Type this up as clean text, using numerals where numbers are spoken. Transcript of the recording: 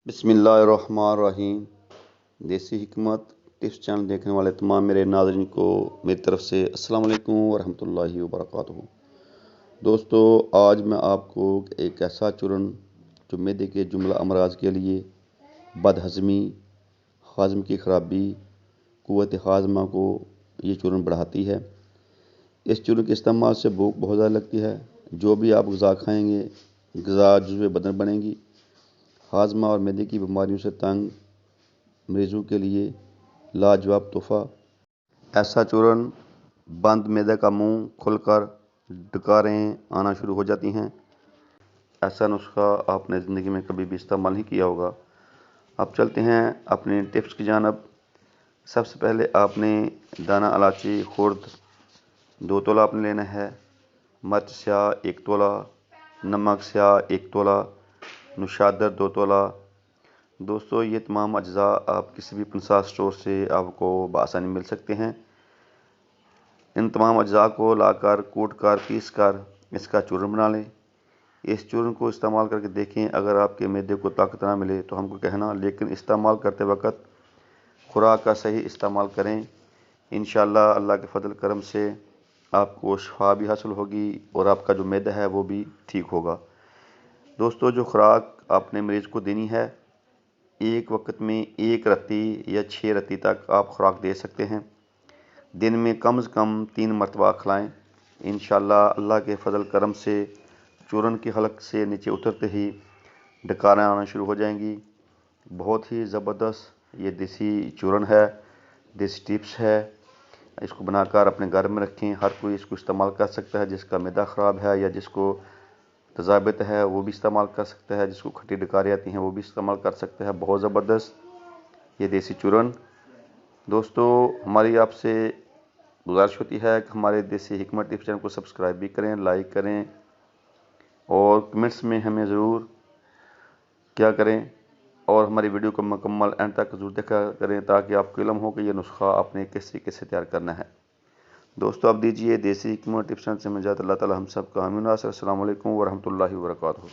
बिस्मिल्लाहिर्रहमानिर्रहीम। देसी हिकमत टिप्स चैनल देखने वाले तमाम मेरे नाज़रीन को मेरी तरफ से अस्सलाम वालेकुम वरहमतुल्लाहि वबरकातुहू। दोस्तों, आज मैं आपको एक ऐसा चूर्ण जो मैदे के जुमला अमराज के लिए, बदहज़मी, हाज़म की ख़राबी, क़ुव्वत हाज़मा को ये चूर्ण बढ़ाती है। इस चूर्ण के इस्तेमाल से भूख बहुत ज़्यादा लगती है। जो भी आप ग़िज़ा खाएँगे, ग़िज़ा जुज़्व बदन बनेंगी। हाज़मा और मैदे की बीमारियों से तंग मरीज़ों के लिए लाजवाब तोहफ़ा। ऐसा चूर्ण बंद मैदे का मुंह खुलकर डकारें आना शुरू हो जाती हैं। ऐसा नुस्खा आपने ज़िंदगी में कभी भी इस्तेमाल नहीं किया होगा। अब चलते हैं अपने टिप्स की जानब। सबसे पहले आपने दाना इलायची खुर्द 2 तोला आपने लेना है, मिर्च स्याह 1 तोला, नमक स्याह 1 तोला, नुशादर 2 तोला। दोस्तों, ये तमाम अज्जा आप किसी भी पंसार स्टोर से आपको बआसानी मिल सकते हैं। इन तमाम अज्जा को लाकर कूट कर पीस कर इसका चूर्ण बना लें। इस चूर्ण को इस्तेमाल करके देखें। अगर आपके मैदे को ताकत ना मिले तो हमको कहना, लेकिन इस्तेमाल करते वक्त खुराक का सही इस्तेमाल करें। इंशाअल्लाह अल्लाह के फजल करम से आपको शिफा भी हासिल होगी और आपका जो मैदा है वो भी ठीक होगा। दोस्तों, जो खुराक आपने मरीज़ को देनी है, एक वक्त में 1 रत्ती या 6 रत्ती तक आप खुराक दे सकते हैं। दिन में कम से कम 3 मरतबा खिलाएँ। इंशाअल्लाह अल्लाह के फजल करम से चूर्ण की हलक से नीचे उतरते ही डकारें आना शुरू हो जाएंगी। बहुत ही ज़बरदस्त ये देसी चूर्ण है, देसी टिप्स है। इसको बनाकर अपने घर में रखें। हर कोई इसको इस्तेमाल कर सकता है। जिसका मैदा ख़राब है या जिसको तज़ाबित है वो भी इस्तेमाल कर सकता है। जिसको खट्टी डकारें आती हैं वो भी इस्तेमाल कर सकता है। बहुत ज़बरदस्त ये देसी चूर्ण। दोस्तों, हमारी आपसे गुजारिश होती है कि हमारे देसी हिकमत टिप्स चैनल को सब्सक्राइब भी करें, लाइक करें और कमेंट्स में हमें ज़रूर क्या करें, और हमारी वीडियो को मुकम्मल एंड तक ज़रूर देखा करें ताकि आपको इल्म हो कि यह नुस्खा आपने किस तरीके से तैयार करना है। दोस्तों, आप दीजिए देसी हिकमत टिप्स चैनल से मिल जाता। अल्लाह ताला हम सब का आमीन। अस्सलामु अलैकुम वरहमतुल्लाहि वबरकातुहू।